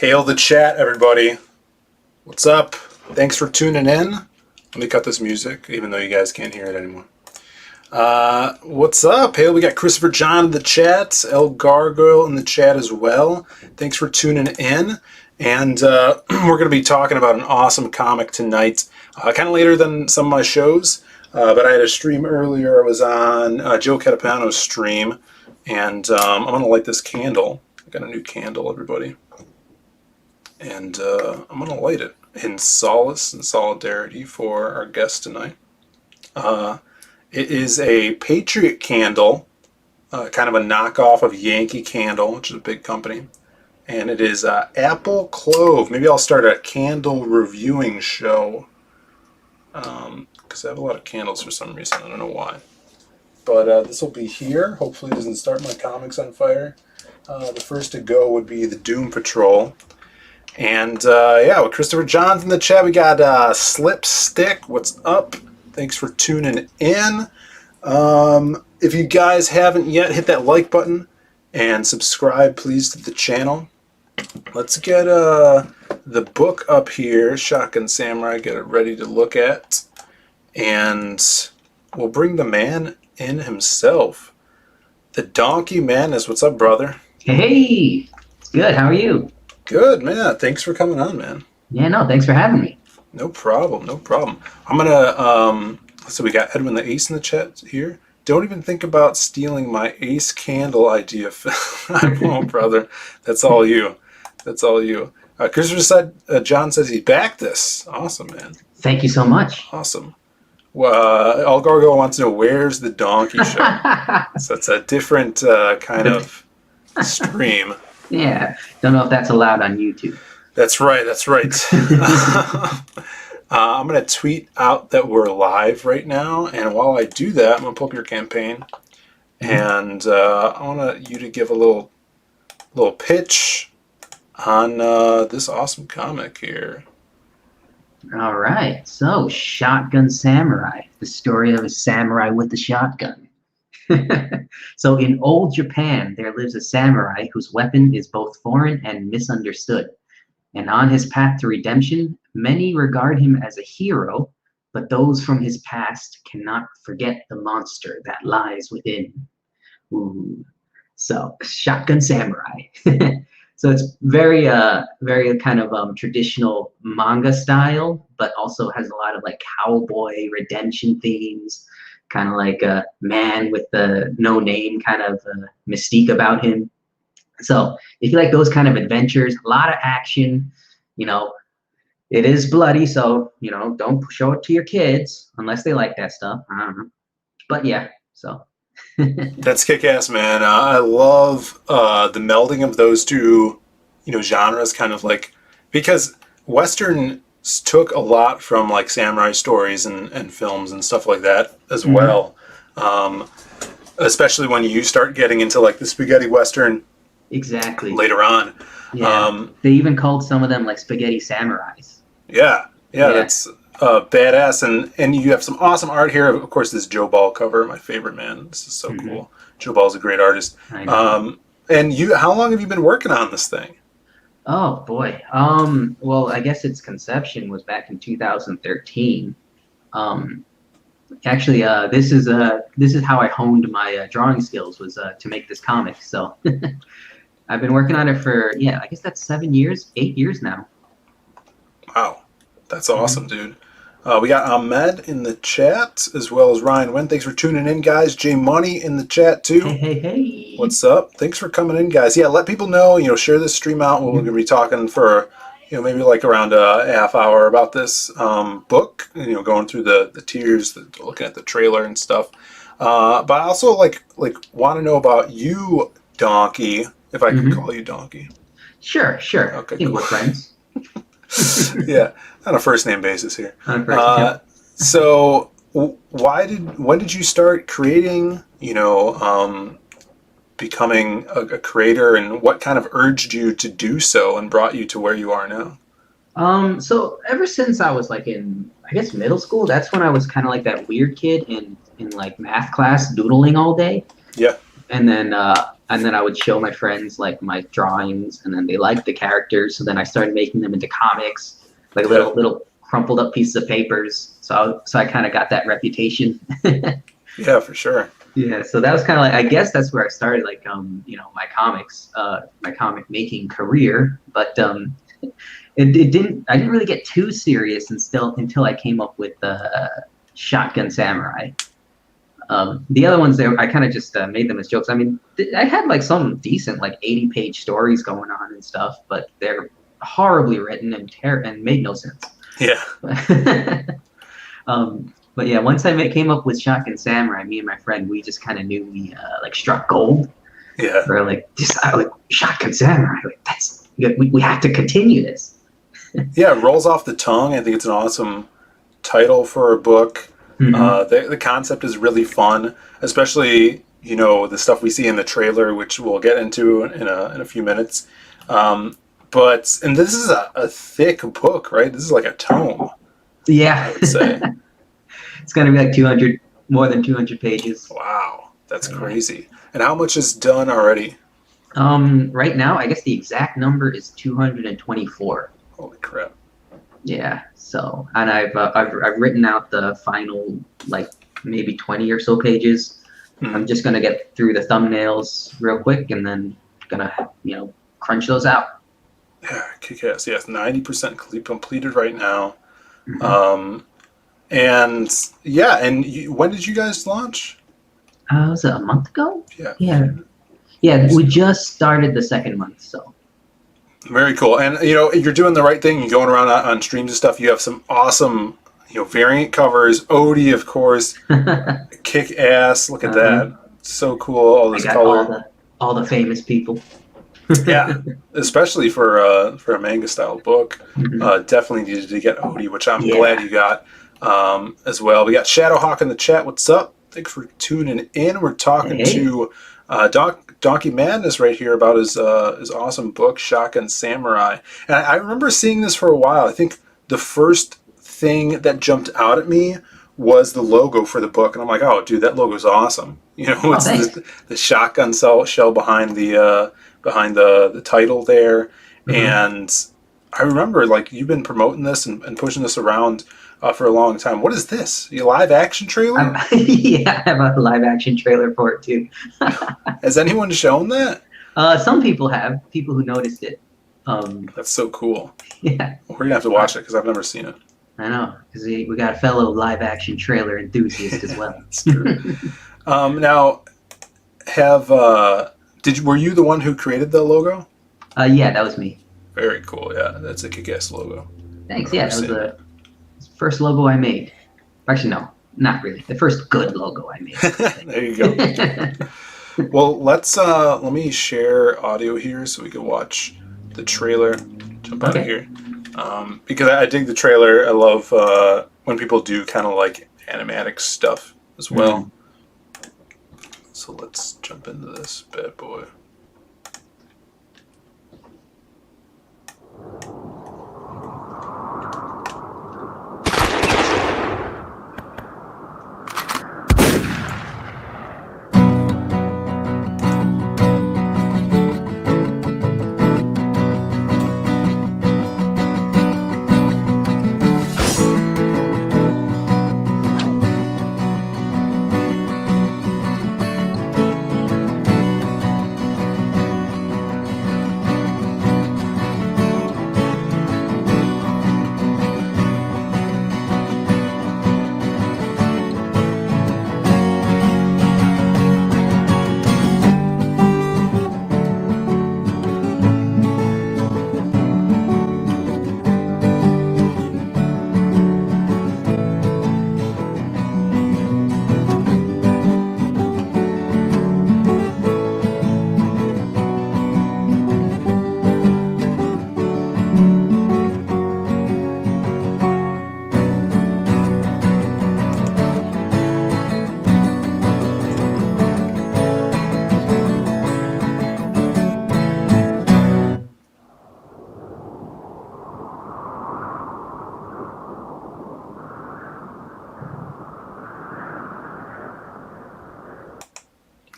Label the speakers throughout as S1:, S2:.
S1: Hail the chat, everybody. What's up? Thanks for tuning in. Let me cut this music, even though you guys can't hear it anymore. What's up? Hail, we got Christopher John in the chat, El Gargoyle in the chat as well. Thanks for tuning in. And we're going to be talking about an awesome comic tonight. Kind of later than some of my shows, but I had a stream earlier. I was on Joe Catapano's stream, and I'm going to light this candle. I got a new candle, everybody. And I'm going to light it in solace and solidarity for our guest tonight. It is a Patriot candle, kind of a knockoff of Yankee Candle, which is a big company. And it is Apple Clove. Maybe I'll start a candle reviewing show. Because I have a lot of candles for some reason. I don't know why. But this will be here. Hopefully it doesn't start my comics on fire. The first to go would be the Doom Patrol. And with Christopher Johns in the chat, we got Slipstick. What's up? Thanks for tuning in. If you guys haven't yet, hit that like button and subscribe, please, to the channel. Let's get the book up here, Shotgun Samurai, get it ready to look at. And we'll bring the man in himself. The Donkey Madness. What's up, brother?
S2: Hey, it's good. How are you?
S1: Good, man. Thanks for coming on, man.
S2: Yeah, no, thanks for having me.
S1: No problem, no problem. I'm gonna, so we got Edwin the Ace in the chat here. Don't even think about stealing my Ace Candle idea. I won't, brother. That's all you. That's all you. Christopher said, John says he backed this. Awesome, man.
S2: Thank you so much.
S1: Awesome. Well, Al Gargo wants to know, where's the Donkey Show? So it's a different kind of stream.
S2: Yeah, don't know if that's allowed on YouTube.
S1: That's right, that's right. I'm going to tweet out that we're live right now, and while I do that, I'm going to pull up your campaign, and I want you to give a little pitch on this awesome comic here.
S2: All right, so Shotgun Samurai, the story of a samurai with a shotgun. So in old Japan, there lives a samurai whose weapon is both foreign and misunderstood. And on his path to redemption, many regard him as a hero, but those from his past cannot forget the monster that lies within. Ooh. So, Shotgun Samurai. So it's very kind of traditional manga style, but also has a lot of like cowboy redemption themes, kind of like a man with the no name kind of mystique about him. So if you like those kind of adventures, a lot of action, it is bloody, so, don't show it to your kids unless they like that stuff. I don't know. But yeah, so.
S1: That's kick-ass, man. I love the melding of those two, genres, kind of like, because Westerns took a lot from like samurai stories and films and stuff like that as well. Especially when you start getting into like the spaghetti Western.
S2: Exactly.
S1: Later on.
S2: Yeah. They even called some of them like spaghetti samurais.
S1: Yeah, that's badass. And you have some awesome art here. Of course, this Joe Ball cover, my favorite, man. This is so cool. Joe Ball's a great artist.
S2: I know.
S1: And how long have you been working on this thing?
S2: Oh boy. Well, I guess its conception was back in 2013. Actually, this is how I honed my drawing skills, was to make this comic. So I've been working on it for, I guess that's 8 years now.
S1: Wow, that's awesome, dude. We got Ahmed in the chat, as well as Ryan Wen. Thanks for tuning in, guys. Jay Money in the chat, too.
S2: Hey.
S1: What's up? Thanks for coming in, guys. Yeah, let people know, share this stream out. We're going to be talking for, maybe like around a half hour about this book, going through the tiers, looking at the trailer and stuff. But I also like want to know about you, Donkey, if I can call you Donkey.
S2: Sure.
S1: Okay,
S2: cool. We're friends.
S1: Yeah, on a first name basis here. So when did you start creating, becoming a creator, and what kind of urged you to do so and brought you to where you are now?
S2: So ever since I was like in, I guess, middle school, that's when I was kind of like that weird kid in like math class doodling all day.
S1: Yeah.
S2: And then and then I would show my friends like my drawings, and then they liked the characters. So then I started making them into comics, like little crumpled up pieces of papers. So I kind of got that reputation.
S1: Yeah, for sure.
S2: Yeah, so that was kind of like, I guess that's where I started, like, my comic making career. But I didn't really get too serious until I came up with Shotgun Samurai. The other ones there, I kind of just made them as jokes. I mean, I had like some decent, like 80-page stories going on and stuff, but they're horribly written and made no sense.
S1: Yeah.
S2: But yeah, once I came up with Shotgun Samurai, me and my friend, we just kind of knew we like struck gold.
S1: Yeah.
S2: We're like, like Shotgun Samurai, like we have to continue this.
S1: Yeah, it rolls off the tongue. I think it's an awesome title for a book.
S2: Mm-hmm.
S1: The concept is really fun, especially the stuff we see in the trailer, which we'll get into in a few minutes. And this is a thick book, right? This is like a tome.
S2: Yeah,
S1: I would say.
S2: It's gonna be like more than 200 pages.
S1: Wow, that's crazy. And how much is done already?
S2: Right now, I guess the exact number is 224.
S1: Holy crap!
S2: Yeah. So, and I've written out the final like maybe 20 or so pages. I'm just gonna get through the thumbnails real quick, and then gonna crunch those out.
S1: Yeah, kick-ass. Yes, 90% completed right now.
S2: Mm-hmm.
S1: And yeah, and when did you guys launch?
S2: Was it a month ago?
S1: Yeah.
S2: Yeah. We just started the second month, so.
S1: Very cool. And you're doing the right thing. You're going around on streams and stuff. You have some awesome, variant covers. Odie, of course, kick ass. Look at that, so cool. All this color.
S2: All the famous people.
S1: Yeah, especially for a manga style book.
S2: Mm-hmm.
S1: Definitely needed to get Odie, which I'm glad you got as well. We got Shadowhawk in the chat. What's up? Thanks for tuning in. We're talking to Donkey Madness right here about his awesome book, Shotgun Samurai. And I remember seeing this for a while. I think the first thing that jumped out at me was the logo for the book, and I'm like, oh, dude, that logo's awesome. It's the shotgun shell behind the title there. Mm-hmm. And I remember, like, you've been promoting this and pushing this around for a long time. What is this? Your live action trailer?
S2: Yeah, I have a live action trailer for it too.
S1: Has anyone shown that?
S2: Some people have. People who noticed it.
S1: That's so cool.
S2: Yeah.
S1: We're gonna have to watch it because I've never seen it.
S2: I know, because we got a fellow live action trailer enthusiast as well.
S1: That's true. Now, were you the one who created the logo?
S2: Yeah, that was me.
S1: Very cool. Yeah, that's a kick-ass logo.
S2: Thanks. Yeah, that was the first logo I made. Actually, no, not really. The first good logo I made.
S1: There you go. Well, let me share audio here so we can watch the trailer. Jump out of here. Because I dig the trailer. I love when people do kind of like animatic stuff as well. Mm-hmm. So let's jump into this bad boy.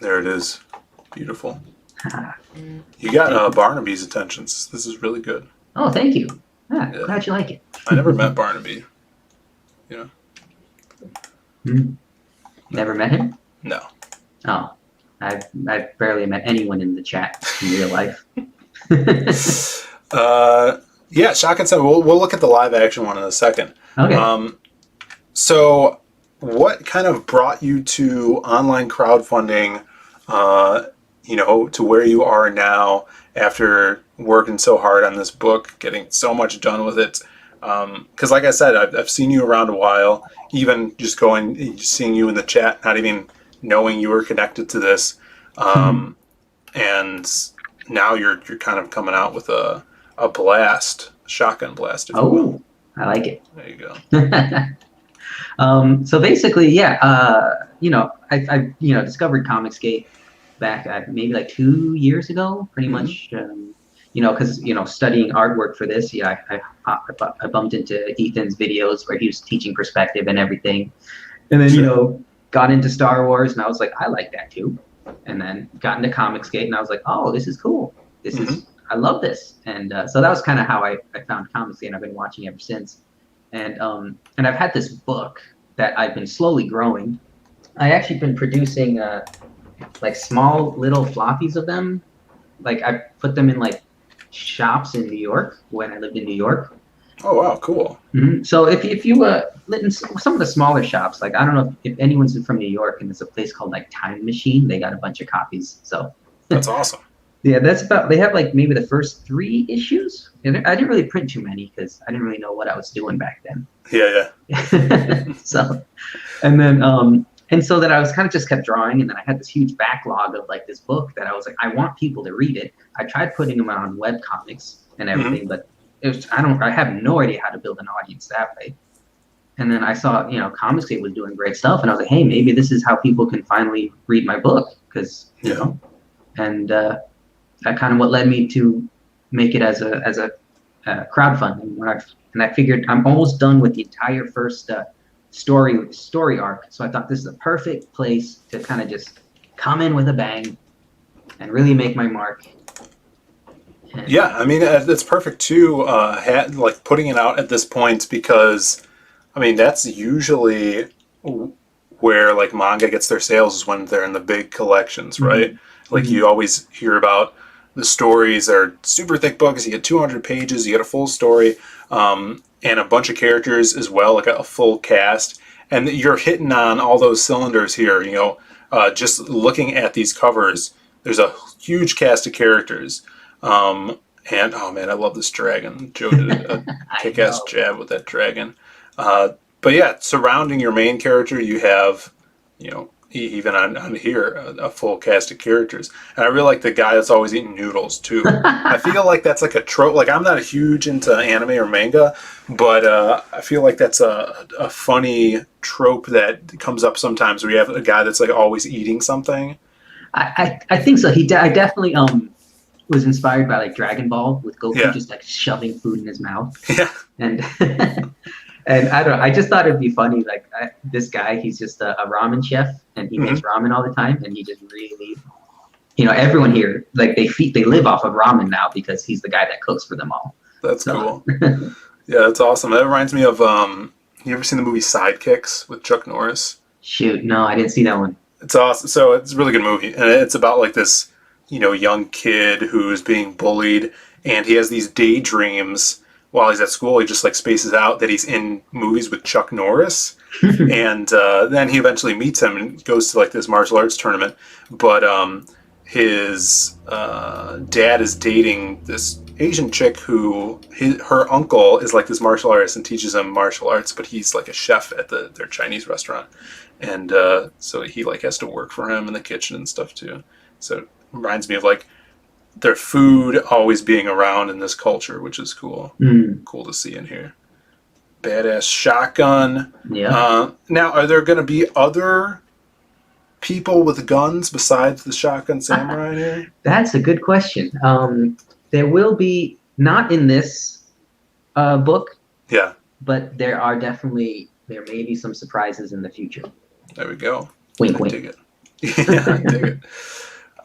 S1: There it is. Beautiful. You got Barnaby's attentions. This is really good.
S2: Oh, thank you.
S1: Yeah.
S2: Glad you like it.
S1: I never met Barnaby. You know?
S2: Never met him?
S1: No.
S2: Oh, I've barely met anyone in the chat in real life.
S1: Yeah, Shotgun Samurai. We'll look at the live action one in a second.
S2: Okay.
S1: So, what kind of brought you to online crowdfunding? To where you are now after working so hard on this book, getting so much done with it. Because, like I said, I've seen you around a while. Even just seeing you in the chat, not even knowing you were connected to this, and now you're kind of coming out with a shotgun blast. If you will.
S2: I like it.
S1: There you go.
S2: So basically, yeah, I discovered Comicsgate back maybe like 2 years ago, pretty much. Because studying artwork for this, I bumped into Ethan's videos where he was teaching perspective and everything, and then got into Star Wars, and I was like, I like that too, and then got into Comicsgate, and I was like, oh, this is cool. This is I love this, and so that was kind of how I found Comicsgate, and I've been watching ever since. And I've had this book that I've been slowly growing. I actually been producing like small little floppies of them. Like I put them in like shops in New York when I lived in New York.
S1: Oh wow, cool.
S2: So if you in some of the smaller shops, like I don't know if anyone's from New York, and there's a place called like Time Machine. They got a bunch of copies. So
S1: that's awesome.
S2: Yeah, they have like maybe the first 3 issues. And I didn't really print too many because I didn't really know what I was doing back then.
S1: Yeah.
S2: So, and then, and so that I was kind of just kept drawing, and then I had this huge backlog of like this book that I was like, I want people to read it. I tried putting them on web comics and everything, but I have no idea how to build an audience that way. And then I saw, Comicsgate was doing great stuff, and I was like, hey, maybe this is how people can finally read my book, because and that kind of what led me to make it as a crowdfunding. And I figured I'm almost done with the entire first story arc, so I thought this is a perfect place to kind of just come in with a bang and really make my mark. And
S1: yeah, I mean it's perfect too. Like putting it out at this point, because I mean that's usually where like manga gets their sales, is when they're in the big collections, right? Like you always hear about the stories are super thick books. You get 200 pages, you get a full story, and a bunch of characters as well, like a full cast. And you're hitting on all those cylinders here. Just looking at these covers, there's a huge cast of characters. And oh man, I love this dragon. Joe did a kick-ass jab with that dragon. But yeah, surrounding your main character, you have, even on here, a full cast of characters. And I really like the guy that's always eating noodles, too. I feel like that's like a trope. Like, I'm not huge into anime or manga, but I feel like that's a funny trope that comes up sometimes, where you have a guy that's like always eating something.
S2: I think so. I definitely was inspired by like Dragon Ball, with Goku just like shoving food in his mouth. Yeah. And and I don't know, I just thought it'd be funny, like this guy, he's just a ramen chef, and he makes ramen all the time, and he just really, everyone here, like they live off of ramen now because he's the guy that cooks for them all.
S1: That's cool. Yeah, that's awesome. That reminds me of you ever seen the movie Sidekicks with Chuck Norris?
S2: Shoot, no, I didn't see that one.
S1: It's awesome. So it's a really good movie, and it's about like this young kid who's being bullied, and he has these daydreams while he's at school. He just like spaces out that he's in movies with Chuck Norris. And then he eventually meets him and goes to like this martial arts tournament. But his dad is dating this Asian chick who her uncle is like this martial artist and teaches him martial arts, but he's like a chef at their Chinese restaurant. And so he like has to work for him in the kitchen and stuff too. So it reminds me of like their food always being around in this culture, which is cool. Cool to see in here. Badass shotgun.
S2: Yeah.
S1: Now, are there going to be other people with guns besides the Shotgun Samurai in here?
S2: That's a good question. There will be, not in this book.
S1: Yeah.
S2: But there may be some surprises in the future.
S1: There we go.
S2: Wink,
S1: I
S2: wink.
S1: dig it. Yeah, I dig it.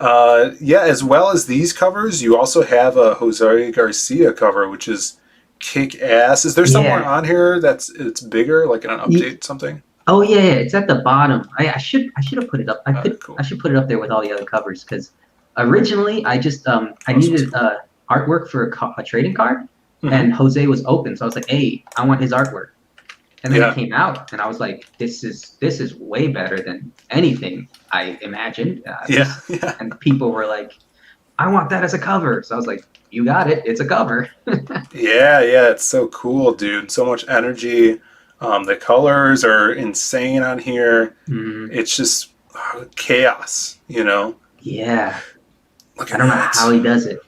S1: Yeah, as well as these covers, you also have a Jose Garcia cover, which is kick ass. Is there somewhere
S2: Yeah.
S1: on here it's bigger, like in an update something?
S2: Oh yeah, yeah, it's at the bottom. I should have put it up. I
S1: Cool.
S2: should put it up there with all the other covers because originally I just I
S1: Oh, this one's
S2: needed
S1: cool.
S2: artwork for a trading card,
S1: Hmm.
S2: and Jose was open, so I was like, hey, I want his artwork. And then it
S1: Yeah,
S2: came out, and I was like, this is way better than anything I imagined.
S1: yeah, yeah,
S2: And people were like, I want that as a cover. So I was like, you got it. It's a cover.
S1: yeah, yeah. It's so cool, dude. So much energy. The colors are insane on here.
S2: Mm,
S1: It's just chaos, you know.
S2: yeah,
S1: Look
S2: I
S1: at
S2: don't know
S1: that.
S2: how he does it.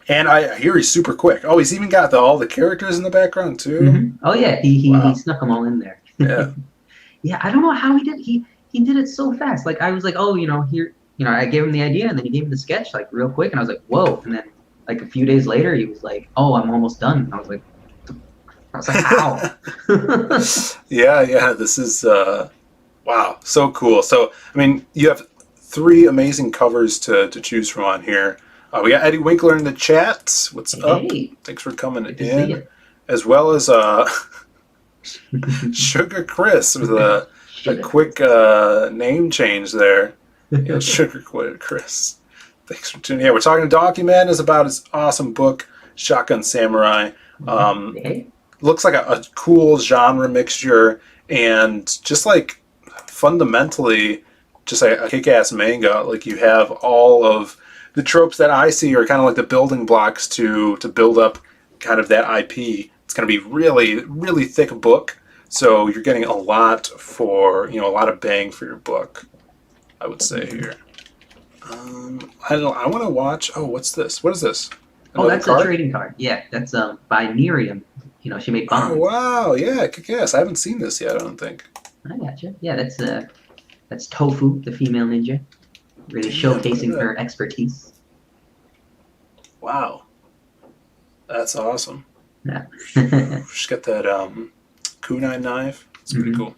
S1: And I hear he's super quick. Oh, he's even got all the characters in the background too.
S2: Oh yeah, he
S1: Wow.
S2: snuck them all in there.
S1: Yeah.
S2: Yeah, I don't know how he did. He did it so fast. Like I was like, oh, here, I gave him the idea, and then he gave me the sketch like real quick, and I was like, whoa. And then like a few days later, he was like, oh, I'm almost done. And I was like, how?
S1: Yeah, yeah. This is wow, so cool. So I mean, you have three amazing covers to choose from on here. We got Eddie Winkler in the chat. What's up?
S2: Hey,
S1: Thanks for coming
S2: good to see
S1: in. As well as
S2: you.
S1: Sugar Chris with a
S2: Sugar.
S1: quick name change there. Yeah, Sugar Chris. Thanks for tuning in. Yeah, we're talking to Donkey Madness about his awesome book, Shotgun Samurai.
S2: Hey.
S1: Looks like a cool genre mixture and just like fundamentally just a kick-ass manga. Like you have all of the tropes that I see are kind of like the building blocks to build up kind of that IP. It's going to be really, really thick book. So you're getting a lot for, a lot of bang for your buck, I would say here. I don't know. I want to watch. Oh, what's this? What is this?
S2: Oh,
S1: Another
S2: that's
S1: card?
S2: a trading card. Yeah, that's by Miriam. She made
S1: Oh,
S2: bonds.
S1: wow. Yeah, kick ass. I haven't seen this yet, I don't think.
S2: I gotcha. Yeah, that's Tofu, the female ninja, really
S1: Damn, look at
S2: showcasing
S1: that.
S2: her expertise.
S1: Wow. That's awesome.
S2: Yeah.
S1: She's got that kunai knife. It's pretty
S2: Mhm.
S1: cool.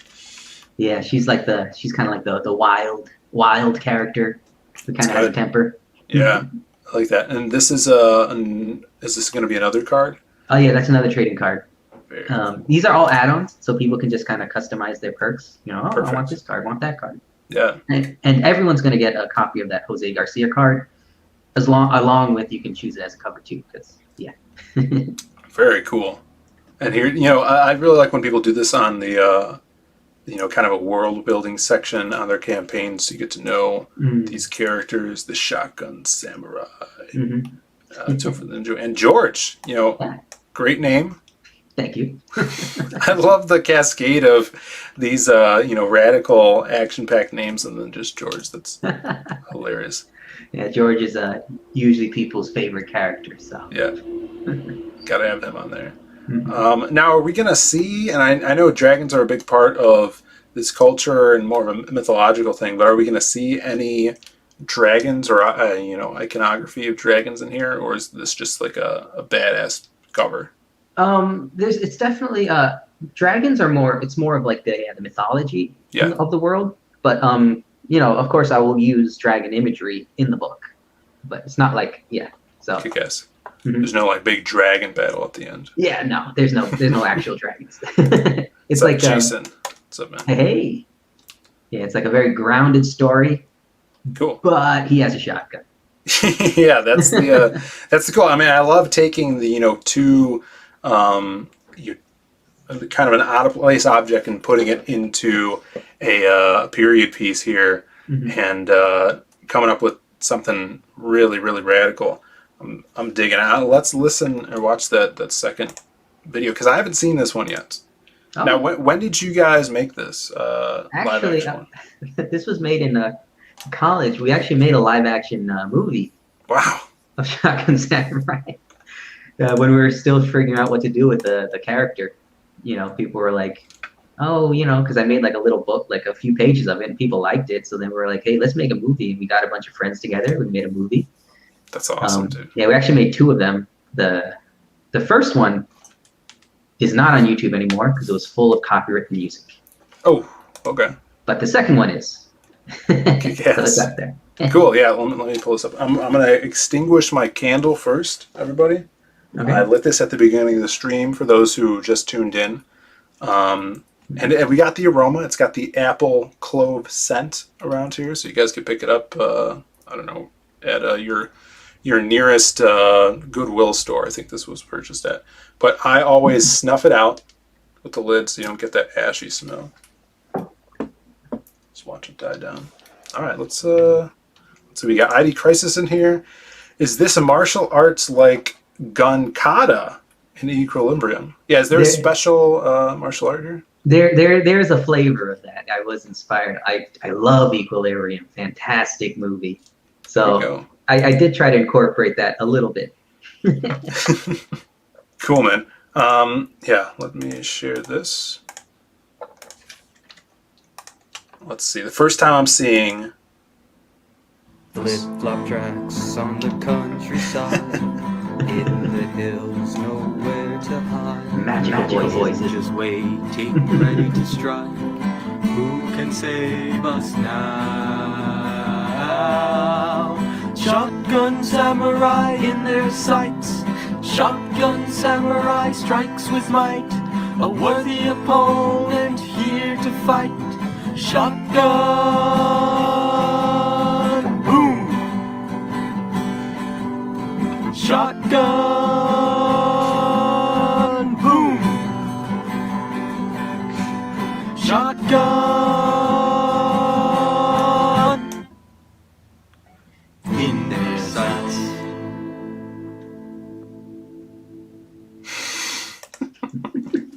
S2: Yeah, she's kind of like the wild character who kind of has a
S1: good.
S2: temper.
S1: Yeah, I like that. And this is is this going to be another card?
S2: Oh yeah, that's another trading card.
S1: Very cool.
S2: These are all add-ons, so people can just kind of customize their perks. Oh, I
S1: Perfect.
S2: want this card, I want that card,
S1: Yeah.
S2: and everyone's going to get a copy of that Jose Garcia card, along with you can choose it as a cover too. Because yeah.
S1: Very cool. And here, I really like when people do this on the kind of a world building section on their campaigns. So you get to know these characters, the Shotgun Samurai, Topher the Ninja, and George.
S2: Yeah.
S1: Great name.
S2: Thank you.
S1: I love the cascade of these, radical action-packed names, and then just George. That's hilarious.
S2: Yeah, George is usually people's favorite character. So
S1: Yeah, gotta have them on there.
S2: Mhm.
S1: Now, are we gonna see? And I know dragons are a big part of this culture and more of a mythological thing, but are we gonna see any dragons or iconography of dragons in here, or is this just like a badass cover?
S2: It's definitely dragons are more. It's more of like the mythology
S1: Yeah.
S2: of the world. But of course, I will use dragon imagery in the book, but it's not like So
S1: Kick ass.
S2: Mhm.
S1: There's no like big dragon battle at the end.
S2: yeah, no, there's no actual dragons. It's
S1: What's up,
S2: like
S1: Jason. What's up, man?
S2: hey, yeah, it's like a very grounded story,
S1: Cool.
S2: but he has a shotgun.
S1: Yeah, that's the cool. I mean, I love taking the two kind of an out of place object and putting it into a period piece here,
S2: Mhm.
S1: and coming up with something really, really radical. I'm digging out. Let's listen or watch that second video because I haven't seen this one yet.
S2: Oh,
S1: Now, when did you guys make this live
S2: actually,
S1: action one?
S2: this was made in college. We actually made a live action movie
S1: Wow.
S2: of Shotgun Samurai. When we were still figuring out what to do with the character, people were like, oh, because I made like a little book, like a few pages of it, and people liked it. So then we were like, hey, let's make a movie. And we got a bunch of friends together. We made a movie.
S1: That's awesome, dude.
S2: Yeah, we actually made two of them. The first one is not on YouTube anymore because it was full of copyrighted music.
S1: Oh, okay.
S2: But the second one is. So it's
S1: Yes.
S2: up there.
S1: Cool. Yeah. Let me pull this up. I'm going to extinguish my candle first, everybody.
S2: Okay.
S1: I lit this at the beginning of the stream for those who just tuned in. And we got the aroma. It's got the apple clove scent around here, so you guys can pick it up. I don't know, at your nearest Goodwill store. I think this was purchased at. But I always snuff it out with the lid so you don't get that ashy smell. Just watch it die down. All right, let's see. We got ID Crisis in here. Is this a martial arts like Gun Kata in Equilibrium? Yeah, is there a special martial art here?
S2: There's a flavor of that. I was inspired. I love Equilibrium. Fantastic movie. So I did try to incorporate that a little bit.
S1: Cool, man. Yeah, let me share this. Let's see. The first time I'm seeing
S3: flip-flop tracks on the countryside, in the hills, nowhere to hide.
S2: Magical voices.
S3: Just waiting, ready to strike. Who can save us now? Shotgun samurai in their sights. Shotgun samurai strikes with might. A worthy opponent here to fight. Shotgun, boom! Shotgun, boom! Shotgun in their sights.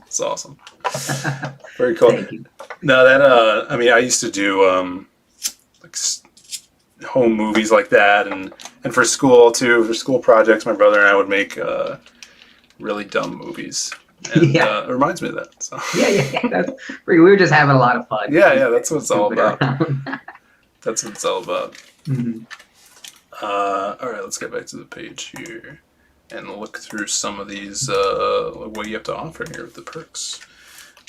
S1: It's awesome. Very cool.
S2: Thank you.
S1: No, that I mean, I used to do like home movies like that, and for school too. For school projects, my brother and I would make really dumb movies. And,
S2: Yeah.
S1: it reminds me of that. So.
S2: Yeah. We were just having a lot of fun.
S1: Yeah, that's what it's all
S2: Goofing
S1: about.
S2: around.
S1: That's what it's all about.
S2: Mhm.
S1: All right, let's get back to the page here and look through some of these what you have to offer here with the perks.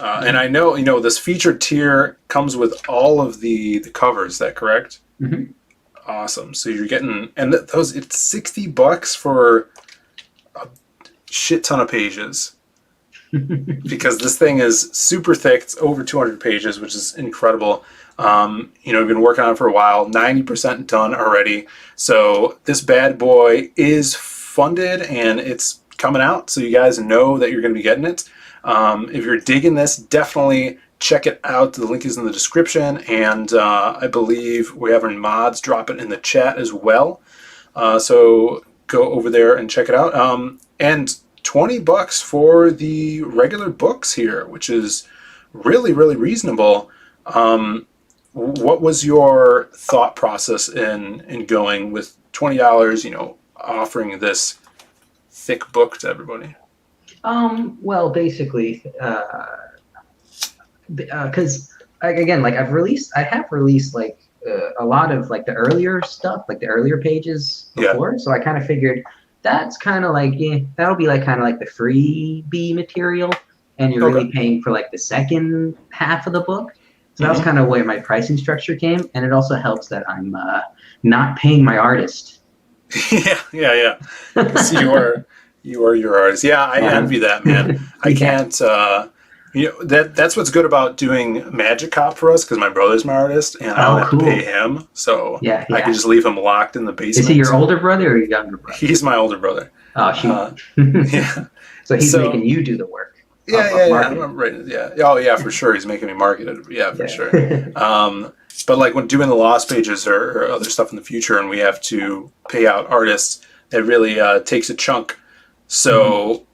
S1: And I know, this featured tier comes with all of the covers. Is that correct?
S2: Mhm.
S1: Awesome. So you're getting, and those, it's $60 for a shit ton of pages. Because this thing is super thick. It's over 200 pages, which is incredible. We've been working on it for a while. 90% done already. So this bad boy is funded and it's coming out. So you guys know that you're going to be getting it. If you're digging this, definitely check it out. The link is in the description. And I believe we're having mods drop it in the chat as well. So go over there and check it out. And $20 for the regular books here, which is really, really reasonable. What was your thought process in going with $20, offering this thick book to everybody?
S2: Well, basically, because again, like I have released like a lot of like the earlier stuff, like the earlier pages before. So I kind of figured that's kind of like, that'll be like kind of like the freebie material, and you're really paying for like the second half of the book. So that was kind of where my pricing structure came, and it also helps that I'm not paying my artist.
S1: Yeah. Because you are your artist. Yeah, I envy that, man. I can't. That's what's good about doing Magic Cop for us, because my brother's my artist, and I don't have to pay him, so I can just leave him locked in the basement.
S2: Is he your older brother or your younger brother?
S1: He's my older brother.
S2: Oh, shoot.
S1: Yeah.
S2: So he's making you do the work.
S1: Yeah. Right. Yeah. Oh, yeah, for sure. He's making me market it. Yeah, for sure. But like when doing the lost pages or other stuff in the future, and we have to pay out artists, it really takes a chunk. So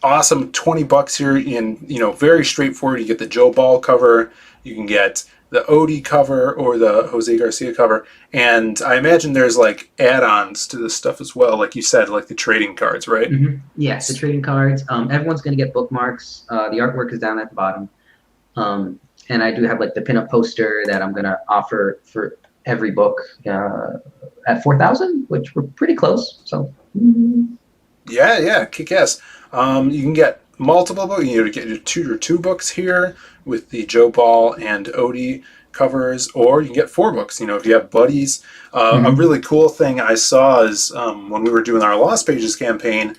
S1: awesome, $20 here. In very straightforward. You get the Joe Ball cover. You can get the Odie cover or the Jose Garcia cover, and I imagine there's like add-ons to this stuff as well, like you said, like the trading cards, right?
S2: Yes, the trading cards. Everyone's going to get bookmarks. The artwork is down at the bottom, and I do have like the pinup poster that I'm going to offer for every book at 4,000, which we're pretty close. So
S1: yeah, kick ass. You can get multiple books. You get your two books here with the Joe Ball and Odie covers, or you can get 4 books. You know, if you have buddies. A really cool thing I saw is when we were doing our Lost Pages campaign,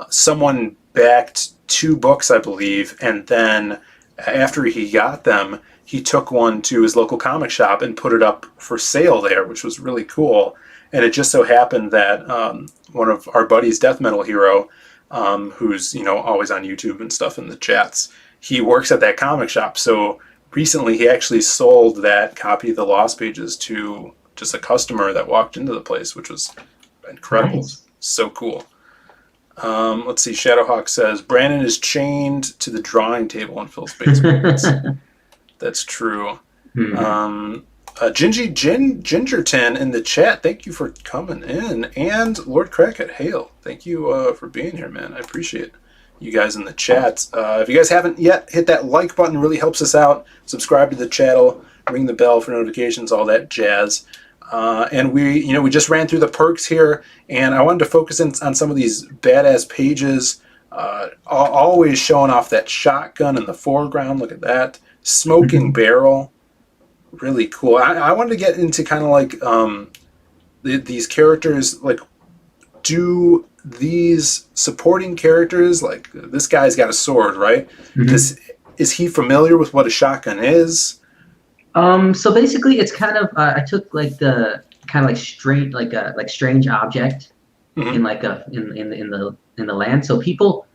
S1: someone backed 2 books, I believe, and then after he got them, he took one to his local comic shop and put it up for sale there, which was really cool. And it just so happened that one of our buddies, Death Metal Hero, who's, you know, always on YouTube and stuff in the chats, he works at that comic shop. So recently he actually sold that copy of the Lost Pages to just a customer that walked into the place, which was incredible.
S2: Nice.
S1: So cool. Let's see. Shadowhawk says Brandon is chained to the drawing table in Phil's basement. That's true. Gingerton in the chat, thank you for coming in. And Lord Crackett, hail. Thank you for being here, man. I appreciate you guys in the chat. If you guys haven't yet, hit that like button. Really helps us out. Subscribe to the channel. Ring the bell for notifications, all that jazz. And we just ran through the perks here, and I wanted to focus in on some of these badass pages. Always showing off that shotgun in the foreground. Look at that. Smoking barrel. Really cool. I wanted to get into kind of like these characters. Like, do these supporting characters, like this guy's got a sword, right? Is he familiar with what a shotgun is?
S2: So basically, it's kind of I took like the kind of like strange, like strange object in like in the land. So people,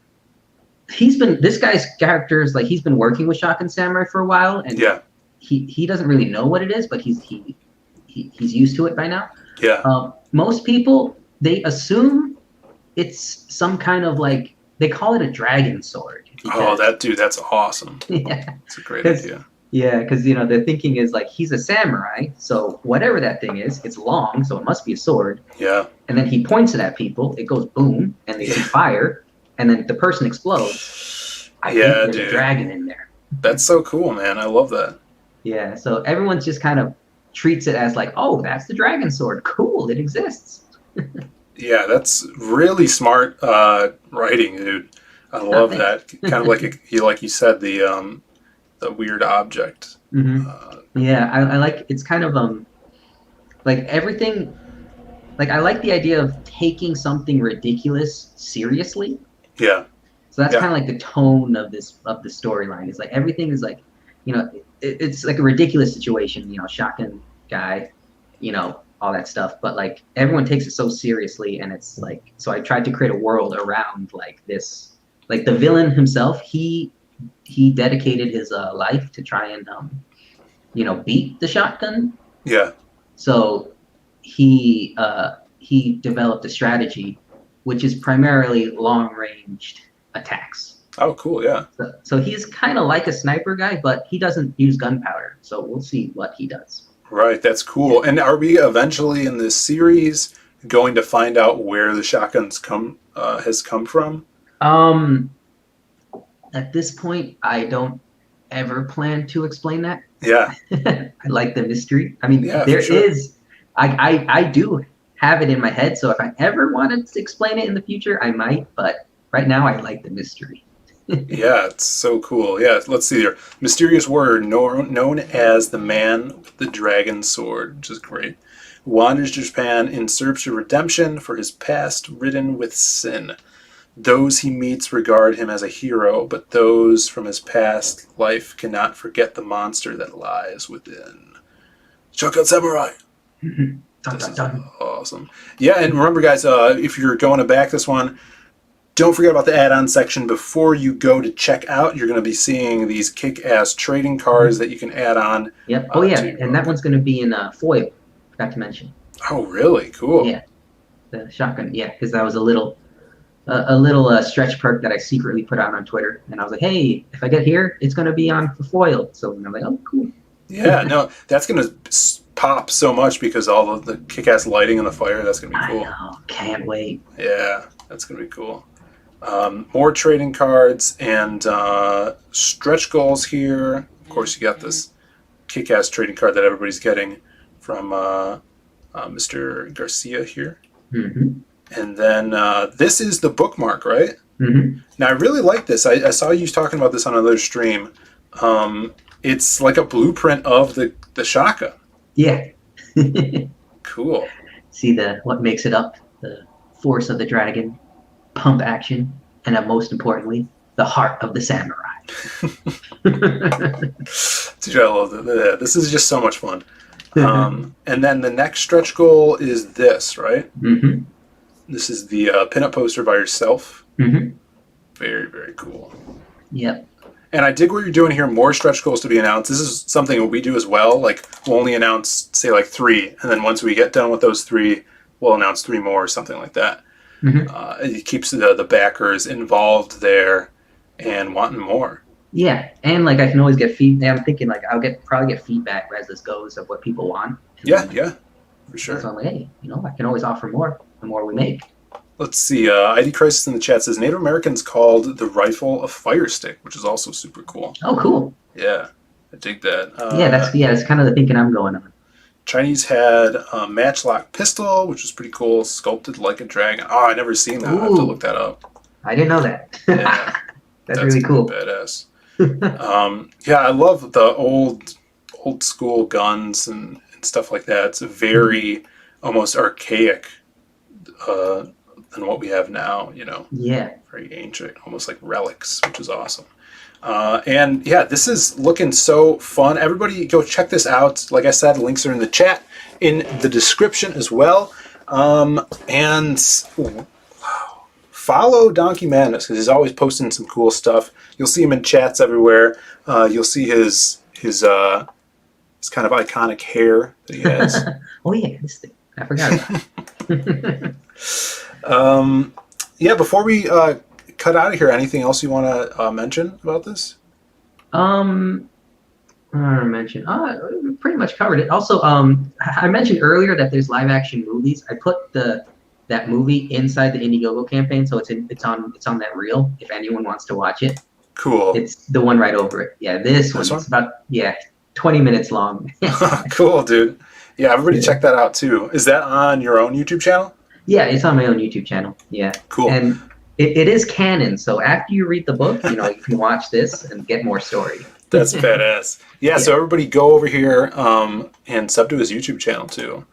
S2: this guy's character is like he's been working with Shotgun Samurai for a while, and he doesn't really know what it is, but he's used to it by now. Most people, they assume it's some kind of like, they call it a dragon sword.
S1: Oh, that's awesome.
S2: Yeah,
S1: it's a great idea.
S2: Yeah, because you know the thinking is like he's a samurai, so whatever that thing is, it's long, so it must be a sword.
S1: Yeah.
S2: And then he points it at people, it goes boom, and they see fire, and then the person explodes. I think there's a dragon in there.
S1: That's so cool, man. I love that.
S2: Yeah, so everyone just kind of treats it as like, oh, that's the dragon sword. Cool, it exists.
S1: Yeah, that's really smart writing, dude. I love that. Kind of like like you said, the weird object.
S2: Yeah, I like, it's kind of like everything. Like I like the idea of taking something ridiculous seriously.
S1: Yeah.
S2: So that's kind of like the tone of the storyline. It's like everything is like, you know, it's like a ridiculous situation. You know, shotgun guy, you know, all that stuff. But like everyone takes it so seriously, and it's like, so I tried to create a world around like this. Like the villain himself, he dedicated his life to try and you know, beat the shotgun.
S1: Yeah.
S2: So he developed a strategy, which is primarily long-ranged attacks.
S1: Oh, cool! Yeah.
S2: So he's kind of like a sniper guy, but he doesn't use gunpowder. So we'll see what he does.
S1: Right. That's cool. And are we eventually in this series going to find out where the shotguns has come from?
S2: At this point, I don't ever plan to explain that.
S1: Yeah.
S2: I like the mystery. I mean,
S1: yeah,
S2: there
S1: sure.
S2: is, I do have it in my head. So if I ever wanted to explain it in the future, I might. But right now, I like the mystery.
S1: Yeah, it's so cool. Yeah, let's see here. Mysterious word known as the man with the dragon sword, which is great. Wanders to Japan in search of redemption for his past ridden with sin. Those he meets regard him as a hero, but those from his past life cannot forget the monster that lies within. Shotgun Samurai!
S2: Dun, dun, dun.
S1: Awesome. Yeah, and remember, guys, if you're going to back this one, don't forget about the add-on section. Before you go to check out, you're going to be seeing these kick-ass trading cards that you can add on.
S2: Yep. Oh, yeah, and that one's going to be in foil. Forgot to mention.
S1: Oh, really? Cool.
S2: Yeah. The shotgun. Yeah, because that was a little stretch perk that I secretly put out on Twitter, and I was like, "Hey, if I get here, it's gonna be on for foil." So I'm like, "Oh, cool."
S1: Yeah, no, that's gonna pop so much because all of the kick-ass lighting and the fire. That's gonna be cool.
S2: I know, can't wait.
S1: Yeah, that's gonna be cool. More trading cards and stretch goals here. Of course, you got this kick-ass trading card that everybody's getting from Mr. Garcia here. And then this is the bookmark, right? Now, I really like this. I saw you talking about this on another stream. it's like a blueprint of the shotgun.
S2: Yeah.
S1: Cool.
S2: See what makes it up? The force of the dragon, pump action, and most importantly, the heart of the samurai.
S1: Dude, I love it. This is just so much fun. And then the next stretch goal is this, right?
S2: Mm-hmm.
S1: This is the pinup poster by yourself.
S2: Mm-hmm.
S1: Very, very cool.
S2: Yep.
S1: And I dig what you're doing here. More stretch goals to be announced. This is something that we do as well. Like, we'll only announce, say, like 3. And then once we get done with those 3, we'll announce 3 more or something like that.
S2: Mm-hmm.
S1: It keeps the backers involved there and wanting more.
S2: Yeah, and like I can always get feedback. I'm thinking like I'll probably get feedback as this goes of what people want.
S1: Yeah, for sure.
S2: So I'm like, hey, I can always offer more the more we make.
S1: Let's see. ID Crisis in the chat says Native Americans called the rifle a fire stick, which is also super cool.
S2: Oh, cool.
S1: Yeah, I dig that.
S2: That's kind of the thinking I'm going on.
S1: Chinese had a matchlock pistol, which was pretty cool, sculpted like a dragon. Oh, I never seen that. I have to look that up.
S2: I didn't know that.
S1: Yeah,
S2: that's really cool.
S1: Badass. Yeah, I love the old school guns and stuff like that. It's very almost archaic than what we have now.
S2: Yeah.
S1: Very ancient, almost like relics, which is awesome. And yeah, this is looking so fun. Everybody go check this out. Like I said, links are in the chat, in the description as well. And follow Donkey Madness because he's always posting some cool stuff. You'll see him in chats everywhere. You'll see his kind of iconic hair that he has.
S2: Oh yeah, this thing. I forgot about it.
S1: Yeah, before we cut out of here, anything else you want to mention about this?
S2: I don't want to mention. We pretty much covered it. Also, I mentioned earlier that there's live action movies. I put that movie inside the Indiegogo campaign, so it's on that reel if anyone wants to watch it.
S1: Cool.
S2: It's the one right over it. Yeah, this one. It's about 20 minutes long.
S1: Cool, dude. Yeah, everybody check that out too. Is that on your own YouTube channel?
S2: Yeah, it's on my own YouTube channel. Yeah.
S1: Cool.
S2: And it is canon, so after you read the book, you can watch this and get more story.
S1: That's badass. Yeah, so everybody go over here and sub to his YouTube channel too.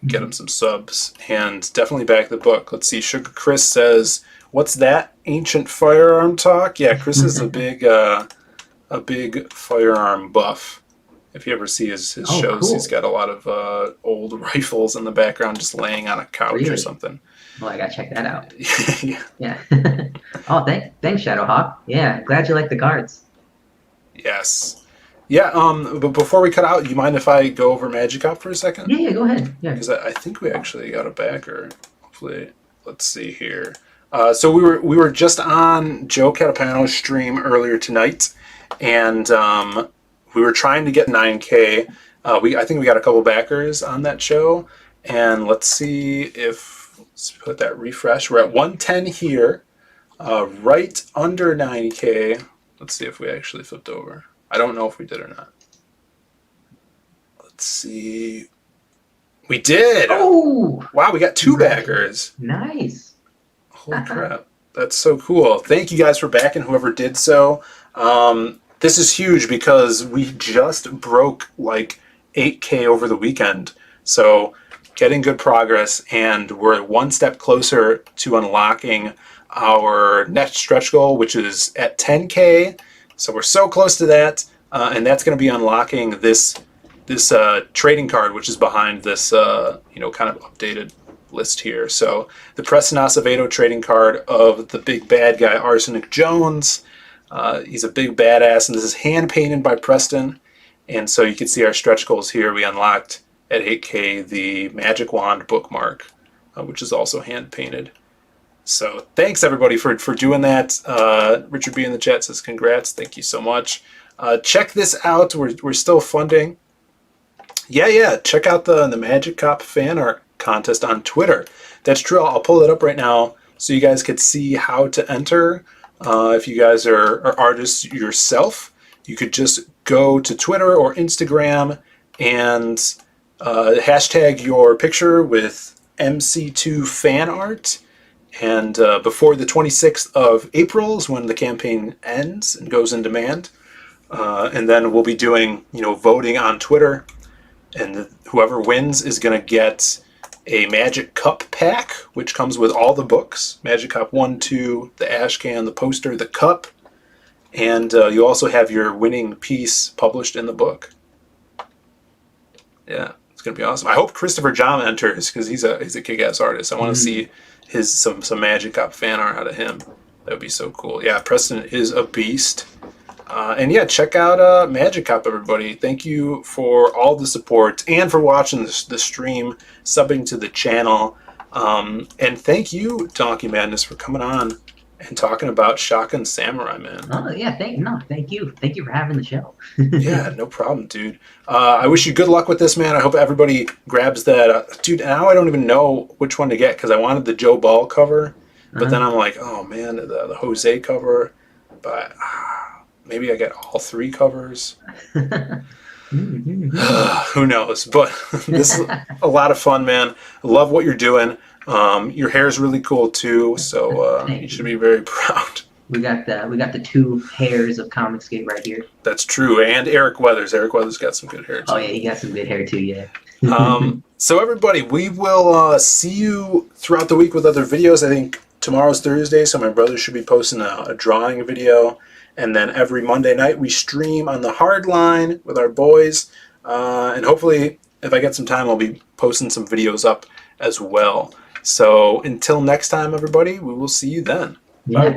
S1: Get him some subs and definitely back the book. Let's see. Sugar Chris says, "What's that ancient firearm talk?" Yeah, Chris is a big firearm buff. If you ever see his shows,
S2: cool.
S1: He's got a lot of old rifles in the background, just laying on a couch or something.
S2: Well, I gotta check that out.
S1: Yeah.
S2: Oh, thanks, Shadowhawk. Yeah, glad you like the cards.
S1: Yes. Yeah, but before we cut out, you mind if I go over Magic for a second?
S2: Yeah, go ahead. Yeah.
S1: Because I think we actually got a backer. Hopefully, let's see here. So we were just on Joe Catapano's stream earlier tonight, and we were trying to get 9K. I think we got a couple backers on that show, and let's put that refresh. We're at 110 here, right under 90K. Let's see if we actually flipped over. I don't know if we did or not. Let's see. We did!
S2: Oh!
S1: Wow, we got 2 backers.
S2: Nice.
S1: Holy crap. That's so cool. Thank you guys for backing, whoever did so. This is huge because we just broke like 8K over the weekend. So getting good progress, and we're one step closer to unlocking our next stretch goal, which is at 10K. So we're so close to that, and that's going to be unlocking this trading card, which is behind this kind of updated list here. So the Preston Acevedo trading card of the big bad guy Arsenic Jones. He's a big badass, and this is hand painted by Preston. And so you can see our stretch goals here. We unlocked at 8K the Magic Wand bookmark, which is also hand painted. So thanks everybody for doing that. Richard B in the chat says congrats. Thank you so much. Check this out. We're still funding. Yeah. Check out the Magic Cop fan art contest on Twitter. That's true. I'll pull it up right now so you guys could see how to enter. If you guys are artists yourself, you could just go to Twitter or Instagram and hashtag your picture with MC2 fan art. And before the 26th of April is when the campaign ends and goes in demand. And then we'll be doing, voting on Twitter. And whoever wins is going to get a Magic Cup pack, which comes with all the books. Magic Cup 1, 2, the ash can, the poster, the cup. And you also have your winning piece published in the book. Yeah, it's going to be awesome. I hope Christopher John enters because he's a kick-ass artist. I want to see some Magic Cup fan art out of him. That would be so cool. Yeah, Preston is a beast. And yeah, check out Magic Cup, everybody. Thank you for all the support and for watching the stream, subbing to the channel. And thank you, Donkey Madness, for coming on and talking about Shotgun Samurai, man.
S2: Oh yeah, thank you for having the show.
S1: Yeah, no problem, dude. I wish you good luck with this, man. I hope everybody grabs that. Dude, now I don't even know which one to get because I wanted the Joe Ball cover, but then I'm like, oh man, the Jose cover. But maybe I get all 3 covers. Who knows? But this is a lot of fun, man. I love what you're doing. Your hair is really cool too, so you should be very proud.
S2: We got the 2 hairs of Comicsgate right here.
S1: That's true. And Eric Weathers. Eric Weathers got some good hair too.
S2: Oh yeah, he got some good hair too. Yeah.
S1: So everybody, we will see you throughout the week with other videos. I think tomorrow's Thursday, so my brother should be posting a drawing video. And then every Monday night we stream on the Hardline with our boys. And hopefully, if I get some time, I'll be posting some videos up as well. So until next time, everybody, we will see you then.
S2: Yeah.
S1: Bye.